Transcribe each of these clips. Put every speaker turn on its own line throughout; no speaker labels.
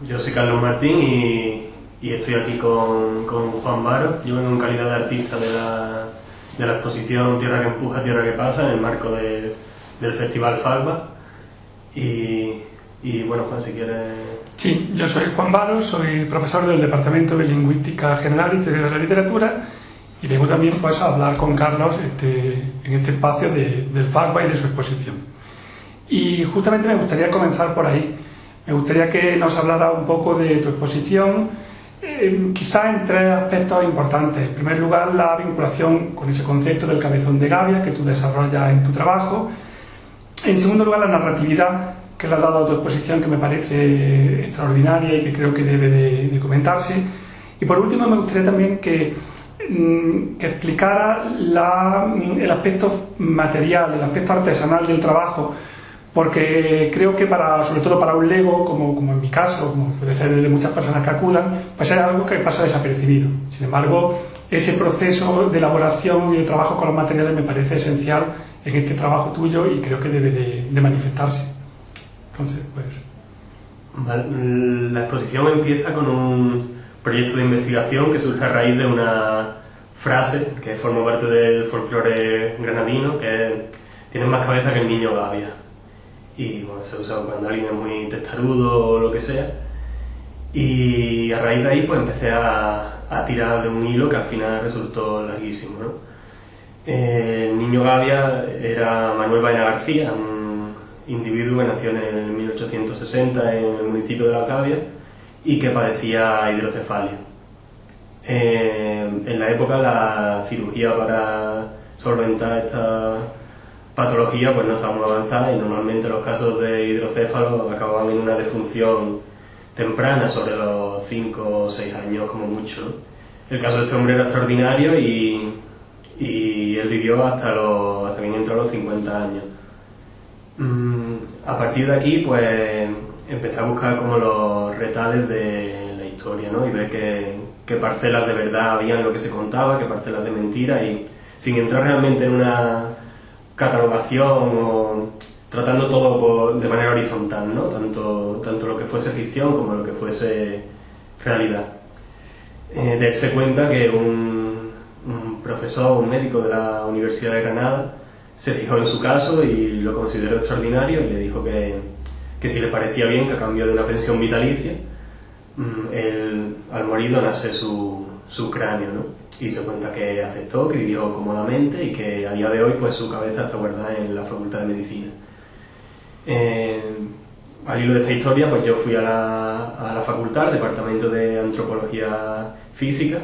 Yo soy Carlos Martín y estoy aquí con Juan Varo. Yo vengo en calidad de artista de la exposición Tierra que empuja, Tierra que pasa, en el marco del Festival FACBA. Y bueno, Juan, si quieres...
Sí, yo soy Juan Varo, soy profesor del Departamento de Lingüística General y Teoría de la Literatura, y vengo también pues, a hablar con Carlos en este espacio del FACBA y de su exposición. Y justamente me gustaría comenzar por ahí. Me gustaría que nos hablara un poco de tu exposición, quizá en tres aspectos importantes. En primer lugar, la vinculación con ese concepto del cabezón de Gavia que tú desarrollas en tu trabajo. En segundo lugar, la narratividad que le has dado a tu exposición, que me parece extraordinaria y que creo que debe de comentarse. Y por último, me gustaría también que explicara el aspecto material, el aspecto artesanal del trabajo, porque creo que sobre todo para un lego, como en mi caso, como puede ser de muchas personas que acudan, pues es algo que pasa desapercibido. Sin embargo, ese proceso de elaboración y de trabajo con los materiales me parece esencial en este trabajo tuyo y creo que debe de manifestarse. Entonces, pues...
La exposición empieza con un proyecto de investigación que surge a raíz de una frase que forma parte del folclore granadino, que tiene más cabeza que el niño Gavia. Y bueno, se usa cuando alguien es muy testarudo o lo que sea. Y a raíz de ahí pues empecé a tirar de un hilo que al final resultó larguísimo, ¿no? El niño Gavia era Manuel Baena García, un individuo que nació en 1860 en el municipio de La Gavia y que padecía hidrocefalia. En la época la cirugía para solventar esta patología pues no estaba muy avanzada y normalmente los casos de hidrocéfalo acababan en una defunción temprana, sobre los 5 o 6 años como mucho, ¿no? El caso de este hombre era extraordinario y él vivió hasta que entró a los 50 años. A partir de aquí pues empecé a buscar como los retales de la historia, ¿no? Y ver qué parcelas de verdad había en lo que se contaba, qué parcelas de mentira, y sin entrar realmente en una catalogación o tratando todo de manera horizontal, ¿no? Tanto lo que fuese ficción como lo que fuese realidad. De él se cuenta que un profesor, un médico de la Universidad de Granada se fijó en su caso y lo consideró extraordinario y le dijo que si le parecía bien que a cambio de una pensión vitalicia él, al morir, donase su cráneo, ¿no? Y se cuenta que aceptó, que vivió cómodamente y que a día de hoy pues su cabeza está guardada en la Facultad de Medicina. Al hilo de esta historia pues yo fui a la facultad, al Departamento de Antropología Física,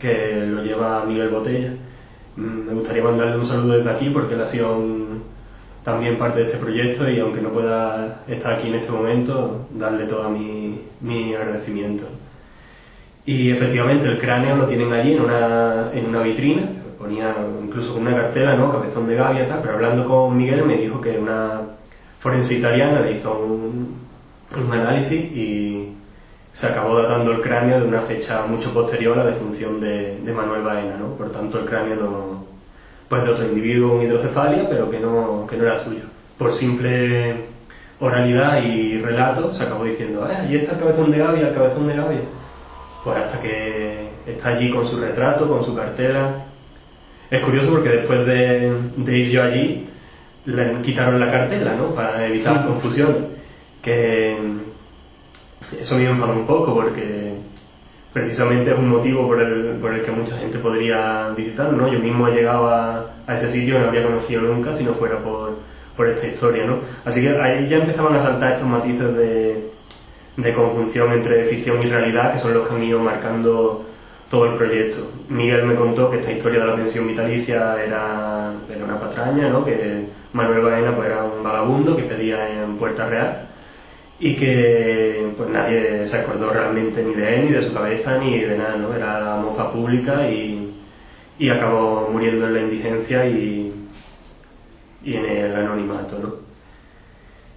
que lo lleva Miguel Botella. Me gustaría mandarle un saludo desde aquí porque él ha sido también parte de este proyecto y aunque no pueda estar aquí en este momento, darle todo mi agradecimiento. Y efectivamente el cráneo lo tienen allí en una vitrina, ponía incluso con una cartela, ¿no? Cabezón de Gavia, tal, pero hablando con Miguel me dijo que una forense italiana le hizo un análisis y se acabó datando el cráneo de una fecha mucho posterior a la defunción de Manuel Baena, ¿no? Por tanto el cráneo pues de otro individuo con hidrocefalia, pero que no era suyo. Por simple oralidad y relato se acabó diciendo, allí está el cabezón de Gavia, el cabezón de Gavia. Pues hasta que está allí con su retrato, con su cartela. Es curioso porque después de ir yo allí, le quitaron la cartela, ¿no? Para evitar confusiones. Que eso me enfadó un poco porque precisamente es un motivo por el que mucha gente podría visitar, ¿no? Yo mismo he llegado a ese sitio y no habría conocido nunca si no fuera por esta historia, ¿no? Así que ahí ya empezaban a saltar estos matices de conjunción entre ficción y realidad, que son los que han ido marcando todo el proyecto. Miguel me contó que esta historia de la pensión vitalicia era una patraña, ¿no? Que Manuel Baena pues, era un vagabundo que pedía en Puerta Real y que pues nadie se acordó realmente ni de él, ni de su cabeza, ni de nada, ¿no? Era la mofa pública y acabó muriendo en la indigencia y en el anonimato, ¿no?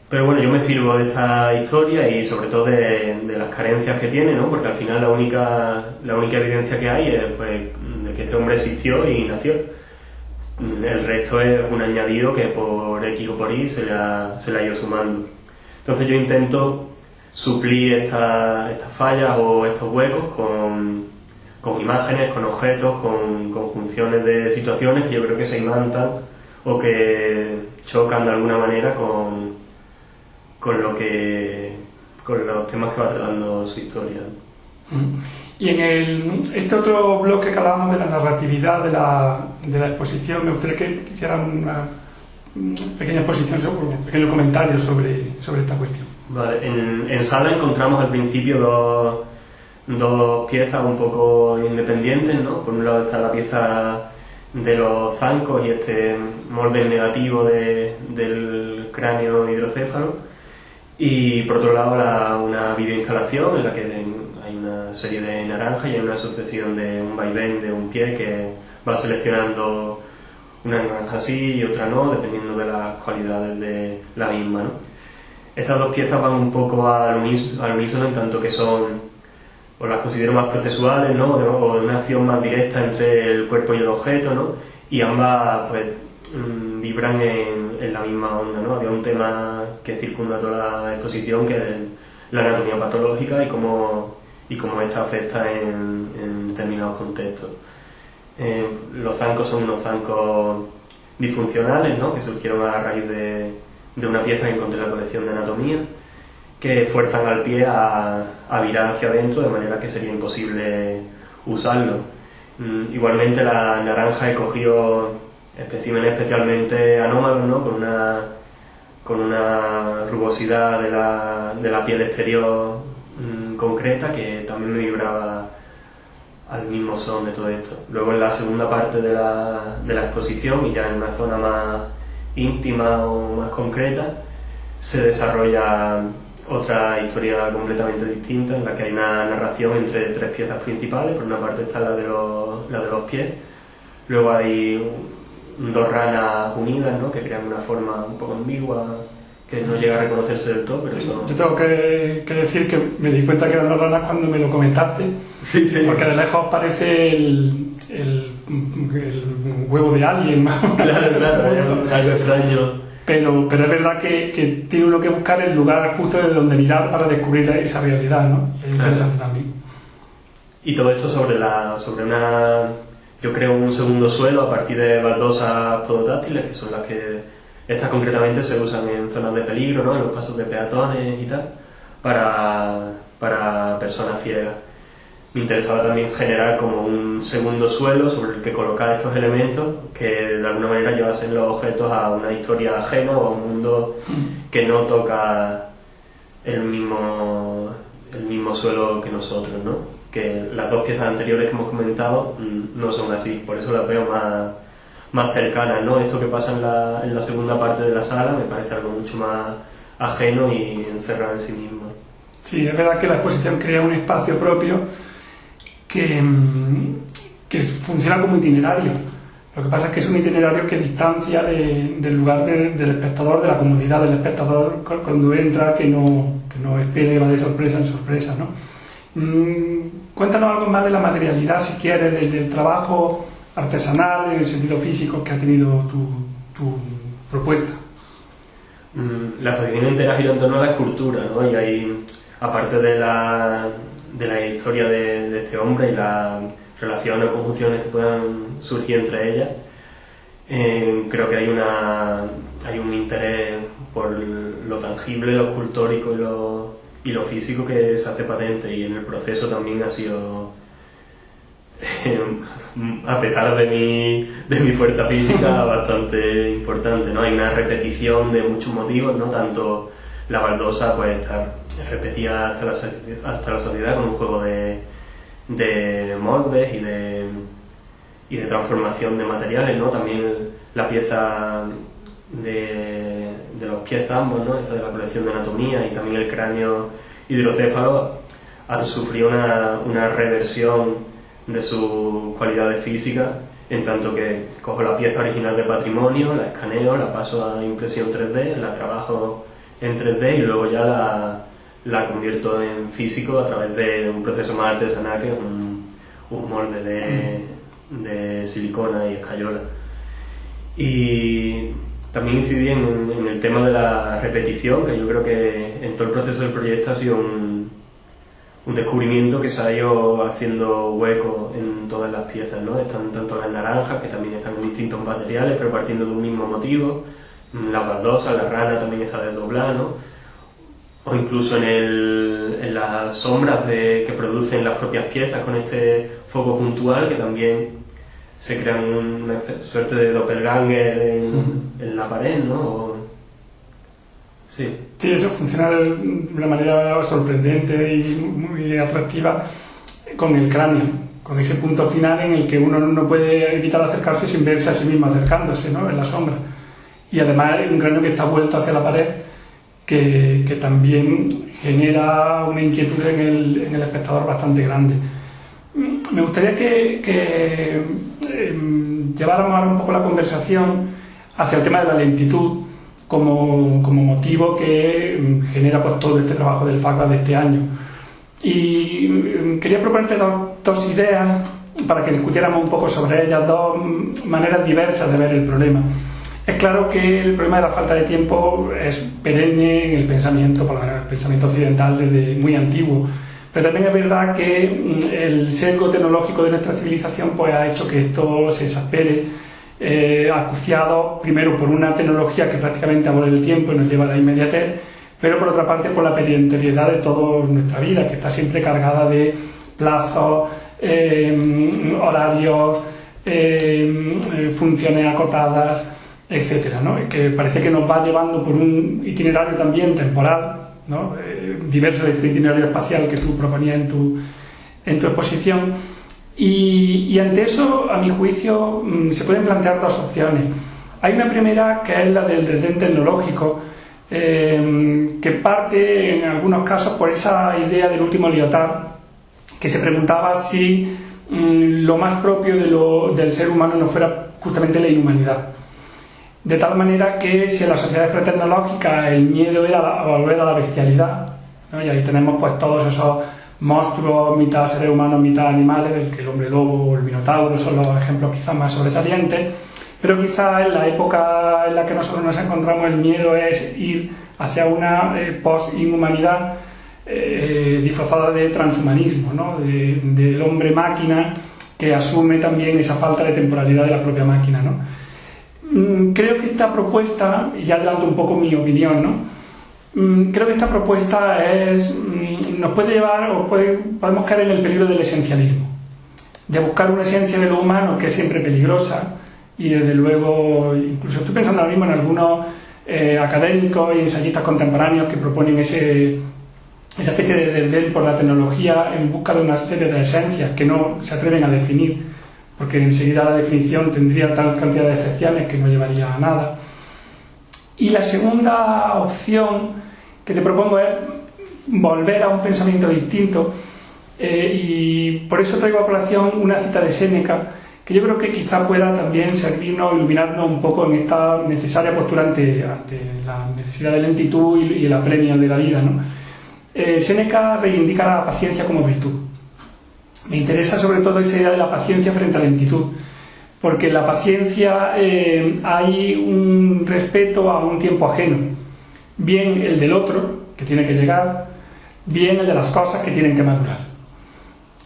Pero bueno, yo me sirvo de esta historia y sobre todo de las carencias que tiene, ¿no? Porque al final la única evidencia que hay es pues, de que este hombre existió y nació. El resto es un añadido que por X o por Y se le ha ido sumando. Entonces yo intento suplir estas fallas o estos huecos con imágenes, con objetos, con conjunciones de situaciones que yo creo que se imantan o que chocan de alguna manera con los temas que va tratando su historia.
Y en este otro bloque que hablábamos de la narratividad de la exposición, me gustaría que hicieran una pequeña exposición, un pequeño comentario sobre esta cuestión.
Vale, en sala encontramos al principio dos piezas un poco independientes, ¿no? Por un lado está la pieza de los zancos y este molde negativo del cráneo hidrocéfalo, y por otro lado una videoinstalación en la que hay una serie de naranjas y hay una sucesión de un vaivén de un pie que va seleccionando una naranja sí y otra no, dependiendo de las cualidades de la misma, ¿no? Estas dos piezas van un poco al unísono en tanto que son, o las considero más procesuales, ¿no? O de una acción más directa entre el cuerpo y el objeto, ¿no? Y ambas pues vibran en la misma onda, ¿no? Había un tema que circunda toda la exposición, que es la anatomía patológica y cómo esta afecta en determinados contextos. Los zancos son unos zancos disfuncionales, ¿no? Que surgieron a raíz de una pieza que encontré en la colección de anatomía, que fuerzan al pie a virar hacia adentro de manera que sería imposible usarlo. Igualmente la naranja he cogido especímenes especialmente anómalos, ¿no? Con una rugosidad de la piel exterior concreta que también me vibraba al mismo son de todo esto. Luego en la segunda parte de la exposición, y ya en una zona más íntima o más concreta, se desarrolla otra historia completamente distinta en la que hay una narración entre tres piezas principales. Por una parte está la de los pies, luego hay dos ranas unidas, ¿no? Que crean una forma un poco ambigua que no llega a reconocerse del todo, pero son...
Yo tengo que decir que me di cuenta que eran dos ranas cuando me lo comentaste,
sí.
Porque de lejos parece el huevo de alguien,
claro, algo extraño.
Pero es verdad que tiene uno que buscar el lugar justo desde donde mirar para descubrir esa realidad, ¿no? Es interesante también.
Y todo esto sobre yo creo un segundo suelo a partir de baldosas podotáctiles, que son las que estas concretamente se usan en zonas de peligro, ¿no? En los pasos de peatones y tal, para personas ciegas. Me interesaba también generar como un segundo suelo sobre el que colocar estos elementos que de alguna manera llevasen los objetos a una historia ajena o a un mundo que no toca el mismo suelo que nosotros, ¿no? Que las dos piezas anteriores que hemos comentado no son así, por eso las veo más cercanas, ¿no? Esto que pasa en la segunda parte de la sala me parece algo mucho más ajeno y encerrado en sí mismo.
Sí, es verdad que la exposición crea un espacio propio que funciona como itinerario. Lo que pasa es que es un itinerario que distancia del lugar del espectador, de la comodidad del espectador cuando entra, que no espera y va de sorpresa en sorpresa, ¿no? Cuéntanos algo más de la materialidad, si quieres, del trabajo artesanal, en el sentido físico que ha tenido tu propuesta.
La exposición entera gira en torno a la escultura, ¿no? Y hay, aparte de la historia de este hombre y las relaciones o conjunciones que puedan surgir entre ellas, creo que hay un interés por lo tangible, lo escultórico y lo físico que se hace patente, y en el proceso también ha sido, a pesar de mi fuerza física, bastante importante, ¿no? Hay una repetición de muchos motivos, ¿no? Tanto la baldosa pues está repetida hasta la saciedad con un juego de moldes y de transformación de materiales, ¿no? También la pieza de los pies ambos, ¿no? Esta de la colección de anatomía, y también el cráneo hidrocéfalo han sufrido una reversión de sus cualidades físicas, en tanto que cojo la pieza original de patrimonio, la escaneo, la paso a impresión 3D, la trabajo en 3D y luego ya la convierto en físico a través de un proceso más artesanal, que es un molde de silicona y escayola. Y También incidí en el tema de la repetición, que yo creo que en todo el proceso del proyecto ha sido un descubrimiento que se ha ido haciendo hueco en todas las piezas, ¿no? Están tanto las naranjas, que también están en distintos materiales, pero partiendo de un mismo motivo. Las baldosas, la rana también está desdoblada, ¿no? O incluso en las sombras que producen las propias piezas con este foco puntual, que también se crean una suerte de doppelganger en la pared, ¿no? Sí.
Sí, eso funciona de una manera sorprendente y muy atractiva con el cráneo, con ese punto final en el que uno no puede evitar acercarse sin verse a sí mismo acercándose, ¿no? En la sombra. Y además hay un cráneo que está vuelto hacia la pared que también genera una inquietud en el espectador bastante grande. Me gustaría que lleváramos ahora un poco la conversación hacia el tema de la lentitud como motivo que genera pues todo este trabajo del FACBA de este año. Y quería proponerte dos ideas para que discutiéramos un poco sobre ellas, dos maneras diversas de ver el problema. Es claro que el problema de la falta de tiempo es perenne en el pensamiento, por lo menos el pensamiento occidental desde muy antiguo, pero también es verdad que el sesgo tecnológico de nuestra civilización pues ha hecho que esto se exaspere, acuciado primero por una tecnología que prácticamente abole el tiempo y nos lleva a la inmediatez, pero por otra parte por la perentoriedad de toda nuestra vida, que está siempre cargada de plazos, horarios, funciones acotadas, etcétera, ¿no? Que parece que nos va llevando por un itinerario también temporal, ¿no? Diverso de este itinerario espacial que tú proponías en tu exposición, y ante eso, a mi juicio, se pueden plantear dos opciones. Hay una primera, que es la del desdén tecnológico, que parte en algunos casos por esa idea del último Lyotard, que se preguntaba si lo más propio del ser humano no fuera justamente la inhumanidad. De tal manera que si en las sociedades pretecnológicas el miedo era volver a la bestialidad, ¿no? Y ahí tenemos pues todos esos monstruos, mitad seres humanos, mitad animales, del que el hombre lobo o el minotauro son los ejemplos quizás más sobresalientes, pero quizás en la época en la que nosotros nos encontramos el miedo es ir hacia una post-inhumanidad disfrazada de transhumanismo, ¿no? Del hombre máquina que asume también esa falta de temporalidad de la propia máquina, ¿no? Creo que esta propuesta, y ya adelanto un poco mi opinión, ¿no? Creo que esta propuesta nos puede llevar, o podemos caer en el peligro del esencialismo, de buscar una esencia de lo humano que es siempre peligrosa, y desde luego, incluso estoy pensando ahora mismo en algunos académicos y ensayistas contemporáneos que proponen esa especie de desdén por la tecnología en busca de una serie de esencias que no se atreven a definir, porque enseguida la definición tendría tal cantidad de excepciones que no llevaría a nada. Y la segunda opción que te propongo es volver a un pensamiento distinto, y por eso traigo a colación una cita de Séneca, que yo creo que quizá pueda también servirnos, iluminarnos un poco en esta necesaria postura ante la necesidad de lentitud y el apremio de la vida, ¿no? Séneca reivindica la paciencia como virtud. Me interesa sobre todo esa idea de la paciencia frente a la lentitud, porque en la paciencia hay un respeto a un tiempo ajeno, bien el del otro, que tiene que llegar, bien el de las cosas que tienen que madurar.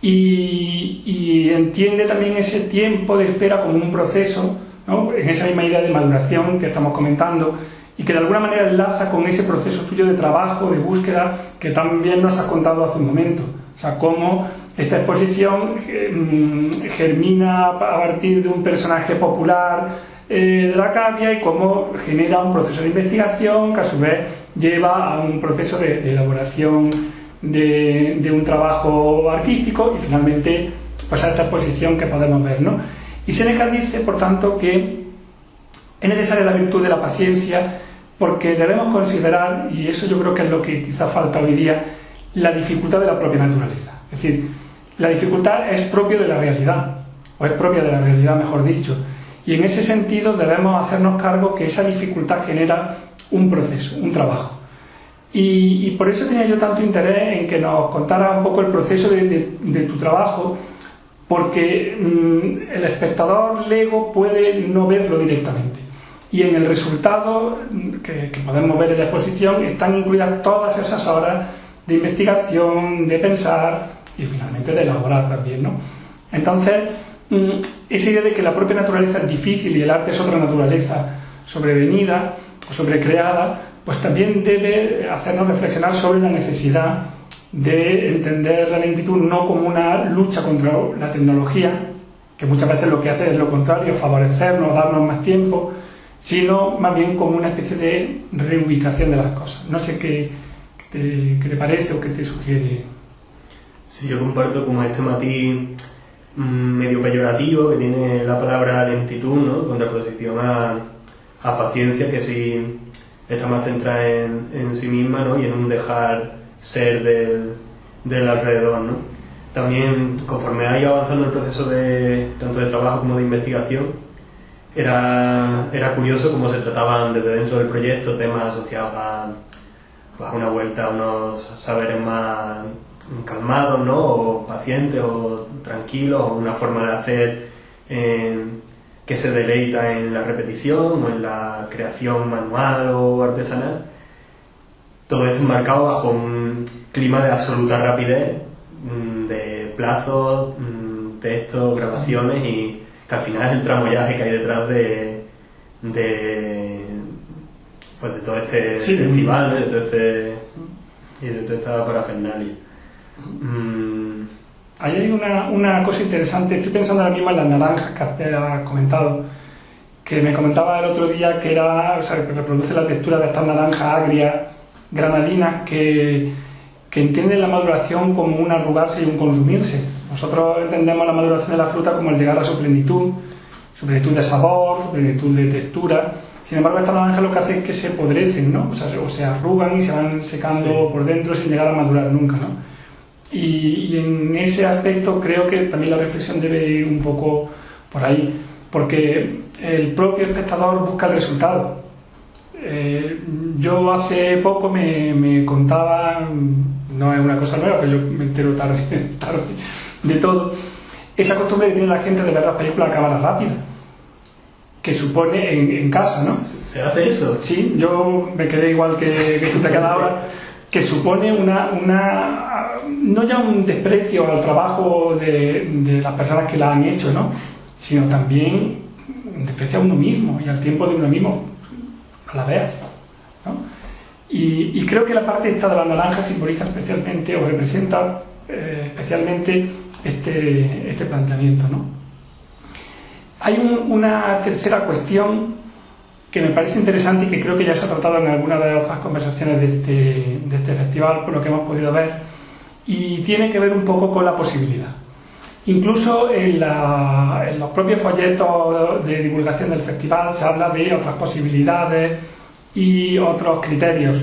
Y entiende también ese tiempo de espera como un proceso, ¿no? En esa misma idea de maduración que estamos comentando, y que de alguna manera enlaza con ese proceso tuyo de trabajo, de búsqueda, que también nos has contado hace un momento. O sea, cómo esta exposición germina a partir de un personaje popular de la cavia, y cómo genera un proceso de investigación que a su vez lleva a un proceso de elaboración de un trabajo artístico, y finalmente pues a esta exposición que podemos ver, ¿no? Y Séneca dice, por tanto, que es necesaria la virtud de la paciencia, porque debemos considerar, y eso yo creo que es lo que quizá falta hoy día, la dificultad de la propia naturaleza. Es decir, la dificultad es propia de la realidad, o es propia de la realidad, mejor dicho, y en ese sentido debemos hacernos cargo que esa dificultad genera un proceso, un trabajo. Y por eso tenía yo tanto interés en que nos contara un poco el proceso de tu trabajo, porque el espectador lego puede no verlo directamente. y en el resultado que podemos ver en la exposición están incluidas todas esas horas de investigación, de pensar y finalmente de elaborar también, ¿no? Entonces, esa idea de que la propia naturaleza es difícil y el arte es otra naturaleza sobrevenida o sobrecreada, pues también debe hacernos reflexionar sobre la necesidad de entender la lentitud no como una lucha contra la tecnología, que muchas veces lo que hace es lo contrario, favorecernos, darnos más tiempo, sino más bien como una especie de reubicación de las cosas. No sé qué te parece o qué te sugiere.
Sí, yo comparto como este matiz medio peyorativo que tiene la palabra lentitud, ¿no? Con contraposición a paciencia, que sí está más centrada en sí misma, ¿no? Y en un dejar ser del alrededor, ¿no? También, conforme ha ido avanzando el proceso tanto de trabajo como de investigación, era curioso cómo se trataban desde dentro del proyecto temas asociados a una vuelta a unos saberes más calmados, ¿no? O pacientes o tranquilos, o una forma de hacer que se deleita en la repetición o en la creación manual o artesanal. Todo esto enmarcado bajo un clima de absoluta rapidez, de plazos, textos, grabaciones, y que al final es el tramoyaje que hay detrás de todo este festival, ¿no? de toda esta parafernalia.
Ahí hay una cosa interesante. Estoy pensando ahora mismo en las naranjas que usted ha comentado, que me comentaba el otro día que que reproduce la textura de estas naranjas agrias granadinas que entienden la maduración como un arrugarse y un consumirse. Nosotros entendemos la maduración de la fruta como el llegar a su plenitud de sabor, su plenitud de textura. Sin embargo, estas naranjas lo que hacen es que se podrecen, ¿no? O se arrugan y se van secando por dentro sin llegar a madurar nunca, ¿no? Y en ese aspecto creo que también la reflexión debe ir un poco por ahí, porque el propio espectador busca el resultado. Yo hace poco me contaba, no es una cosa nueva, pero yo me entero tarde de todo, esa costumbre que tiene la gente de ver las películas a cámara rápida, que supone en casa, ¿no?
¿Se hace eso?
Sí, yo me quedé igual que tú te quedas ahora, que supone no ya un desprecio al trabajo de las personas que la han hecho, ¿no? Sino también un desprecio a uno mismo y al tiempo de uno mismo a la vez, ¿no? Y creo que la parte esta de la naranja simboliza especialmente o representa especialmente este planteamiento, ¿no? Hay una tercera cuestión que me parece interesante y que creo que ya se ha tratado en alguna de las otras conversaciones de este festival, por lo que hemos podido ver, y tiene que ver un poco con la posibilidad. Incluso en los propios folletos de divulgación del festival se habla de otras posibilidades y otros criterios.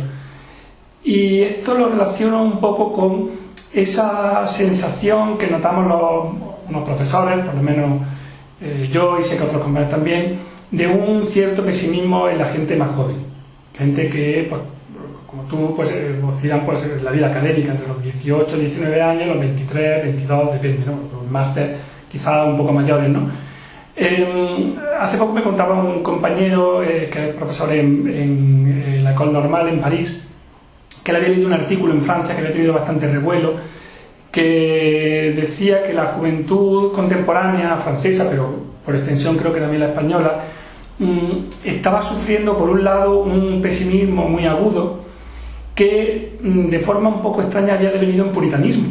Y esto lo relaciono un poco con esa sensación que notamos unos profesores, por lo menos yo y sé que otros compañeros también, de un cierto pesimismo en la gente más joven. Gente que, pues, como tú, pues oscilan pues, en la vida académica entre los 18, 19 años, los 23, 22, depende, ¿no? Los máster quizá un poco mayores, ¿no? Hace poco me contaba un compañero que es profesor en la École Normale en París, que le había leído un artículo en Francia que había tenido bastante revuelo, que decía que la juventud contemporánea francesa, pero por extensión creo que también la española, estaba sufriendo por un lado un pesimismo muy agudo que de forma un poco extraña había devenido en puritanismo.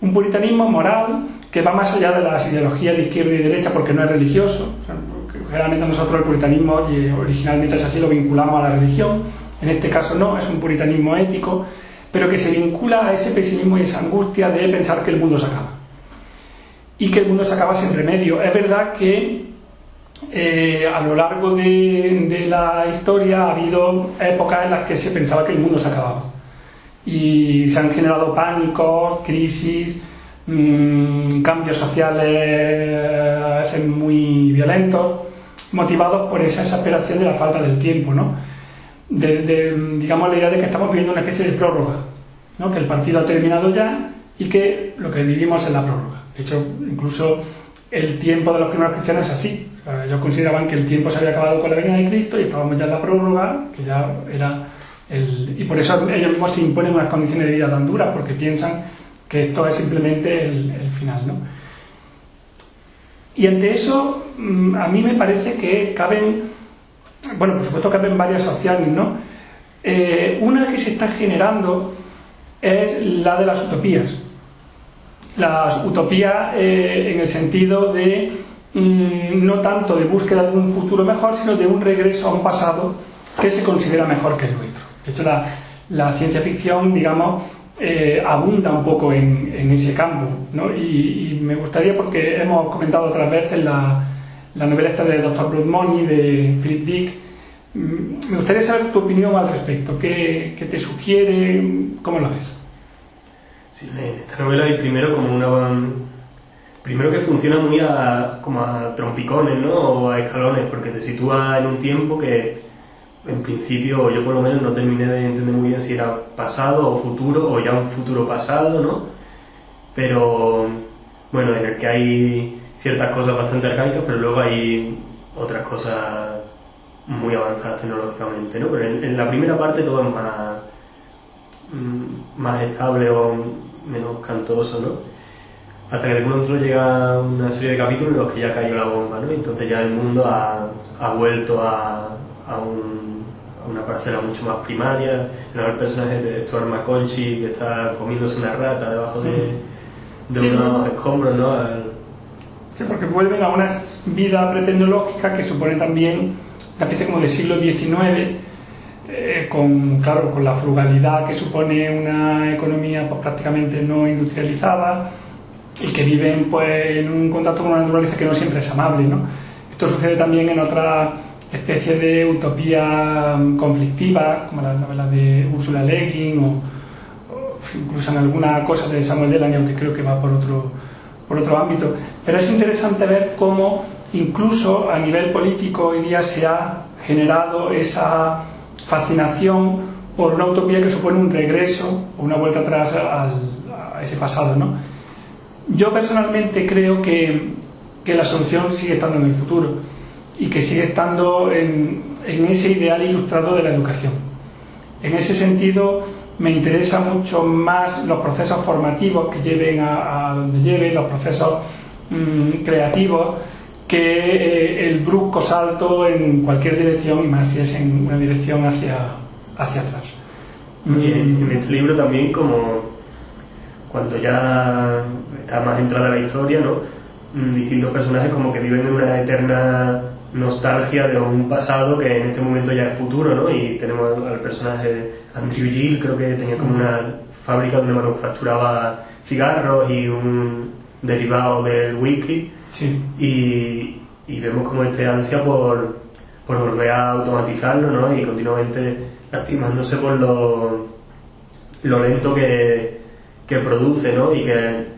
Un puritanismo moral que va más allá de las ideologías de izquierda y derecha porque no es religioso. O sea, generalmente nosotros el puritanismo, y originalmente es así, lo vinculamos a la religión. En este caso no, es un puritanismo ético, pero que se vincula a ese pesimismo y esa angustia de pensar que el mundo se acaba. Y que el mundo se acaba sin remedio. Es verdad que a lo largo de la historia ha habido épocas en las que se pensaba que el mundo se acababa. Y se han generado pánicos, crisis, cambios sociales a veces muy violentos, motivados por esa exasperación de la falta del tiempo, ¿no? Digamos la idea de que estamos viviendo una especie de prórroga, ¿no? Que el partido ha terminado ya y que lo que vivimos es la prórroga. De hecho, incluso el tiempo de los primeros cristianos es así. O sea, ellos consideraban que el tiempo se había acabado con la venida de Cristo y estábamos ya en la prórroga, que ya era y por eso ellos mismos se imponen unas condiciones de vida tan duras, porque piensan que esto es simplemente el final, ¿no? Y ante eso, a mí me parece que caben, bueno, por supuesto caben varias opciones, ¿no? Una que se está generando es la de las utopías. Las utopías en el sentido de no tanto de búsqueda de un futuro mejor, sino de un regreso a un pasado que se considera mejor que el nuestro. De hecho, la ciencia ficción, digamos, abunda un poco en ese campo, ¿no? Y me gustaría, porque hemos comentado otras veces la novela esta de Dr. Blood Money de Philip Dick, me gustaría saber tu opinión al respecto. ¿Qué te sugiere? ¿Cómo lo ves?
Sí, esta novela hay primero que funciona muy como a trompicones, ¿no? O a escalones, porque te sitúa en un tiempo que en principio yo por lo menos no terminé de entender muy bien si era pasado o futuro, o ya un futuro pasado, ¿no? Pero bueno, en el que hay ciertas cosas bastante arcaicas, pero luego hay otras cosas muy avanzadas tecnológicamente, ¿no? Pero en la primera parte todo es más estable o menos cantoso, ¿no? Hasta que de pronto llega una serie de capítulos en los que ya cayó la bomba, ¿no? Entonces ya el mundo ha vuelto a una parcela mucho más primaria. El personaje de Stuart McConaughey que está comiéndose una rata debajo de
sí,
unos escombros, ¿no?
Sí, porque vuelven a una vida pretecnológica que supone también una especie como del siglo XIX, con la frugalidad que supone una economía pues, prácticamente no industrializada, y que viven pues, en un contacto con una naturaleza que no siempre es amable, ¿no? Esto sucede también en otras especies de utopía conflictiva, como las novelas de Ursula Le Guin o incluso en alguna cosa de Samuel Delany, aunque creo que va por otro ámbito. Pero es interesante ver cómo incluso a nivel político hoy día se ha generado esa fascinación por una utopía que supone un regreso o una vuelta atrás a ese pasado, ¿no? Yo personalmente creo que la solución sigue estando en el futuro y que sigue estando en ese ideal ilustrado de la educación. En ese sentido me interesa mucho más los procesos formativos que lleven a donde lleven, los procesos creativos, que el brusco salto en cualquier dirección, y más si es en una dirección hacia atrás.
Y en este libro también, como cuando ya está más entrada la historia, ¿no? Distintos personajes como que viven en una eterna nostalgia de un pasado que en este momento ya es futuro, ¿no? Y tenemos al personaje Andrew Gill, creo que tenía como una fábrica donde manufacturaba cigarros y un derivado del whisky.
Sí.
Y vemos como este ansia por volver a automatizarlo, ¿no? Y continuamente lastimándose por lo lento que produce, ¿no? Y que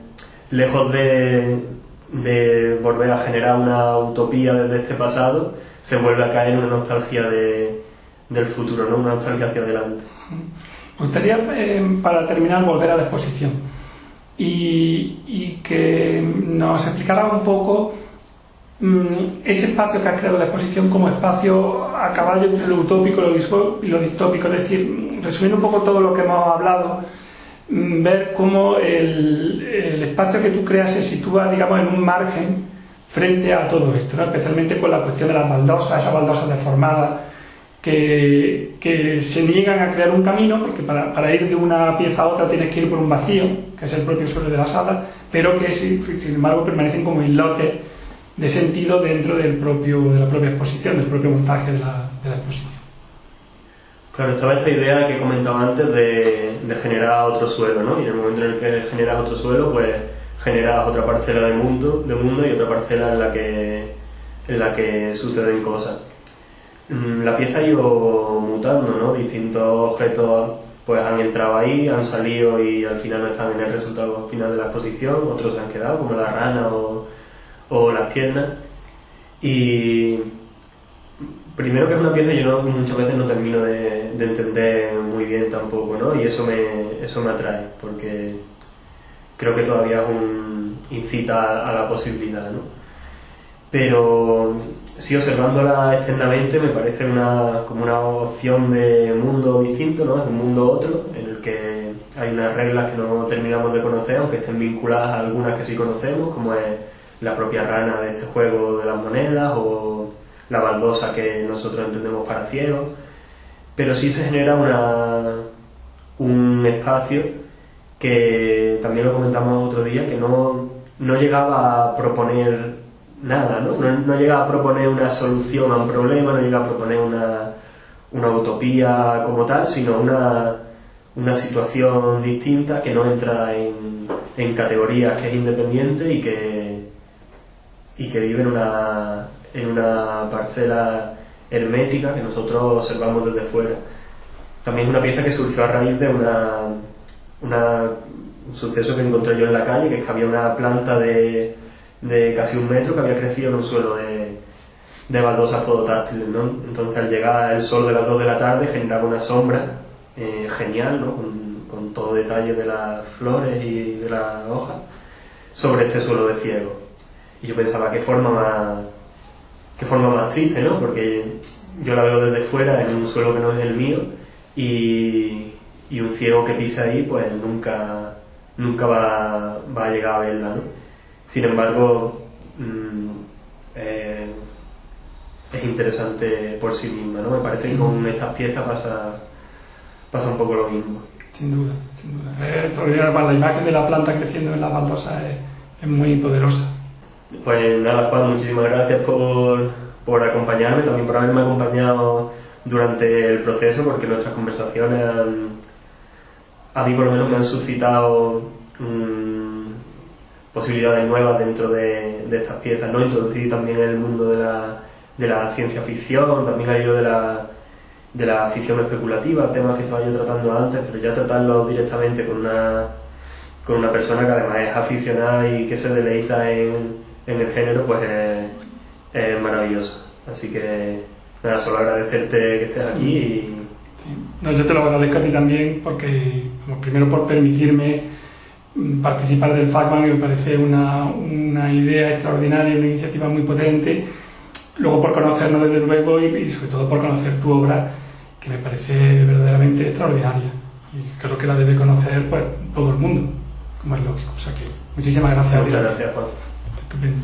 lejos de volver a generar una utopía desde este pasado, se vuelve a caer en una nostalgia del futuro, ¿no? Una nostalgia hacia adelante.
Me gustaría, para terminar, volver a la exposición y que nos explicara un poco ese espacio que has creado la exposición como espacio a caballo entre lo utópico y lo distópico, es decir, resumiendo un poco todo lo que hemos hablado, ver cómo el espacio que tú creas se sitúa, digamos, en un margen frente a todo esto, ¿no? Especialmente con la cuestión de las baldosas, esas baldosas deformadas que se niegan a crear un camino, porque para ir de una pieza a otra tienes que ir por un vacío, que es el propio suelo de la sala, pero que sin embargo permanecen como islotes de sentido dentro de la propia exposición, del propio montaje de la exposición.
Claro, estaba esta idea que he comentado antes de generar otro suelo, ¿no? Y en el momento en el que generas otro suelo, pues generas otra parcela de mundo y otra parcela en la que suceden cosas. La pieza ha ido mutando, ¿no? Distintos objetos pues han entrado ahí, han salido y al final no están en el resultado final de la exposición, otros se han quedado, como la rana o las piernas. Y primero, que es una pieza que yo muchas veces no termino de entender muy bien tampoco, ¿no? Y eso me atrae, porque creo que todavía incita a la posibilidad, ¿no? pero sí, observándola externamente me parece como una opción de mundo distinto, ¿no? Es un mundo otro en el que hay unas reglas que no terminamos de conocer, aunque estén vinculadas a algunas que sí conocemos, como es la propia rana de este juego de las monedas o la baldosa que nosotros entendemos para ciegos, pero sí se genera un espacio que también lo comentamos otro día, que no llegaba a proponer nada, ¿no? No llega a proponer una solución a un problema, no llega a proponer una utopía como tal, sino una situación distinta que no entra en categorías, que es independiente y que vive en una parcela hermética que nosotros observamos desde fuera. También es una pieza que surgió a raíz de un suceso que encontré yo en la calle, que es que había una planta de casi 1 metro que había crecido en un suelo de baldosas podotáctiles, ¿no? Entonces, al llegar el sol de las 2 de la tarde generaba una sombra genial, ¿no? Con todo detalle de las flores y de las hojas sobre este suelo de ciego. Y yo pensaba, qué forma más triste, ¿no? Porque yo la veo desde fuera en un suelo que no es el mío y un ciego que pisa ahí pues nunca va a llegar a verla, ¿no? Sin embargo, es interesante por sí misma, ¿no? Me parece que con estas piezas pasa un poco lo mismo.
Sin duda, sin duda. La imagen de la planta creciendo en la baldosa es muy poderosa.
Pues nada, Juan, muchísimas gracias por acompañarme, también por haberme acompañado durante el proceso, porque nuestras conversaciones a mí por lo menos me han suscitado posibilidades nuevas dentro de estas piezas, ¿no? Introducir también el mundo de la ciencia ficción, también ha ido de la ficción especulativa, temas que estaba yo tratando antes, pero ya tratarlos directamente con una persona que además es aficionada y que se deleita en el género, pues es maravilloso. Así que nada, solo agradecerte que estés aquí
Sí. No, yo te lo agradezco a ti también porque, primero por permitirme participar del FACMAN, que me parece una idea extraordinaria, una iniciativa muy potente, luego por conocernos desde luego y sobre todo por conocer tu obra, que me parece verdaderamente extraordinaria y creo que la debe conocer pues todo el mundo, como es lógico. O sea que muchísimas gracias.
Muchas gracias, Juan.
Estupendo.